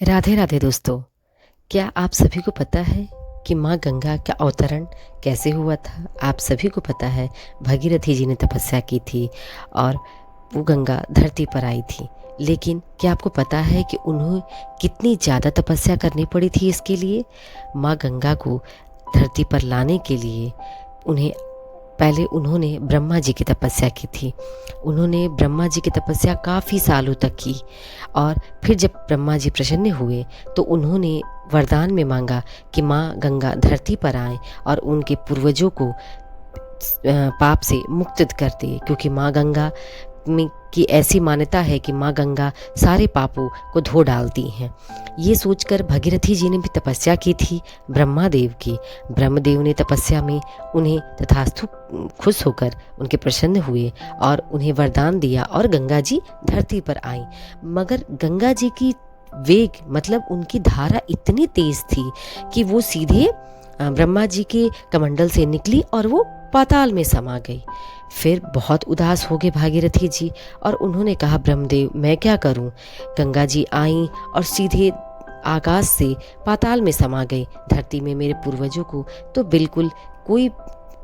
राधे राधे दोस्तों। क्या आप सभी को पता है कि माँ गंगा का अवतरण कैसे हुआ था? आप सभी को पता है भगीरथी जी ने तपस्या की थी और वो गंगा धरती पर आई थी। लेकिन क्या आपको पता है कि उन्हें कितनी ज़्यादा तपस्या करनी पड़ी थी इसके लिए? माँ गंगा को धरती पर लाने के लिए पहले उन्होंने ब्रह्मा जी की तपस्या की थी। उन्होंने ब्रह्मा जी की तपस्या काफ़ी सालों तक की और फिर जब ब्रह्मा जी प्रसन्न हुए तो उन्होंने वरदान में मांगा कि माँ गंगा धरती पर आएं और उनके पूर्वजों को पाप से मुक्त कर दे, क्योंकि माँ गंगा में की ऐसी मान्यता है कि माँ गंगा सारे पापों को धो डालती हैं। ये सोचकर भगीरथी जी ने भी तपस्या की थी ब्रह्मा देव की। ब्रह्मदेव ने तपस्या में उन्हें तथास्तु खुश होकर उनके प्रसन्न हुए और उन्हें वरदान दिया और गंगा जी धरती पर आई। मगर गंगा जी की वेग मतलब उनकी धारा इतनी तेज थी कि वो सीधे ब्रह्मा जी के कमंडल से निकली और वो पाताल में समा गई। फिर बहुत उदास हो गए भागीरथी जी और उन्होंने कहा, ब्रह्मदेव मैं क्या करूं? गंगा जी आई और सीधे आकाश से पाताल में समा गई। धरती में मेरे पूर्वजों को तो बिल्कुल कोई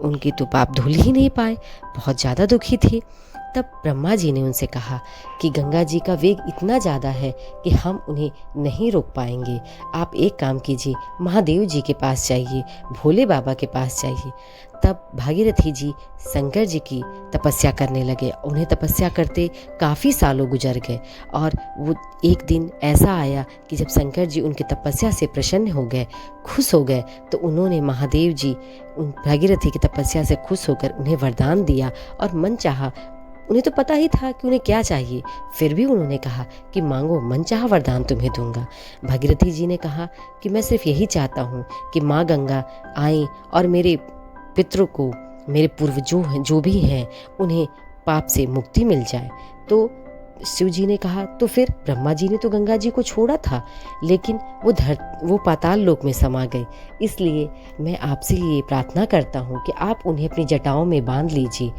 उनकी तो पाप धुल ही नहीं पाए। बहुत ज़्यादा दुखी थे। तब ब्रह्मा जी ने उनसे कहा कि गंगा जी का वेग इतना ज़्यादा है कि हम उन्हें नहीं रोक पाएंगे। आप एक काम कीजिए, महादेव जी के पास जाइए, भोले बाबा के पास जाइए। तब भागीरथी जी शंकर जी की तपस्या करने लगे। उन्हें तपस्या करते काफ़ी सालों गुजर गए और वो एक दिन ऐसा आया कि जब शंकर जी उनकी तपस्या से प्रसन्न हो गए, खुश हो गए, तो उन्होंने महादेव जी उन भागीरथी की तपस्या से खुश होकर उन्हें वरदान दिया और मन चाहा। उन्हें तो पता ही था कि उन्हें क्या चाहिए, फिर भी उन्होंने कहा कि मांगो, मनचाहा वरदान तुम्हें दूंगा। भागीरथी जी ने कहा कि मैं सिर्फ यही चाहता हूँ कि माँ गंगा आए और मेरे पितरों को, मेरे पूर्व जो भी हैं उन्हें पाप से मुक्ति मिल जाए। तो शिव जी ने कहा, तो फिर ब्रह्मा जी ने तो गंगा जी को छोड़ा था, लेकिन वो पाताल लोक में समा गए। इसलिए मैं आपसे ये प्रार्थना करता हूँ कि आप उन्हें अपनी जटाओं में बांध लीजिए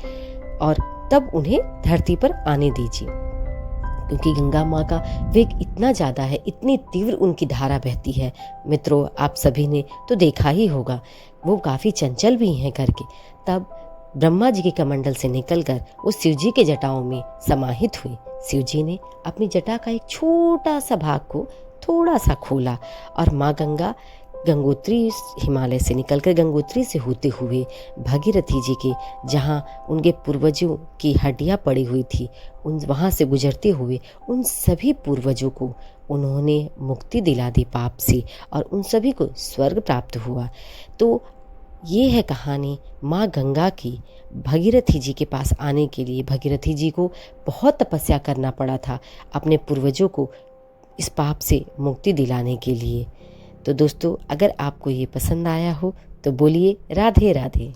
और तब उन्हें धरती पर आने दीजिए, क्योंकि गंगा माँ का वेग इतना ज़्यादा है, इतनी तीव्र उनकी धारा बहती है। मित्रों, आप सभी ने तो देखा ही होगा, वो काफ़ी चंचल भी हैं करके। तब ब्रह्मा जी के कमंडल से निकलकर वो शिव जी के जटाओं में समाहित हुई। शिव जी ने अपनी जटा का एक छोटा सा भाग को थोड़ा सा खोला और माँ गंगा गंगोत्री हिमालय से निकलकर गंगोत्री से होते हुए भागीरथी जी के जहाँ उनके पूर्वजों की हड्डियाँ पड़ी हुई थी, वहाँ से गुजरते हुए उन सभी पूर्वजों को उन्होंने मुक्ति दिला दी पाप से और उन सभी को स्वर्ग प्राप्त हुआ। तो ये है कहानी माँ गंगा की। भगीरथी जी के पास आने के लिए भगीरथी जी को बहुत तपस्या करना पड़ा था अपने पूर्वजों को इस पाप से मुक्ति दिलाने के लिए। तो दोस्तों, अगर आपको ये पसंद आया हो तो बोलिए राधे राधे।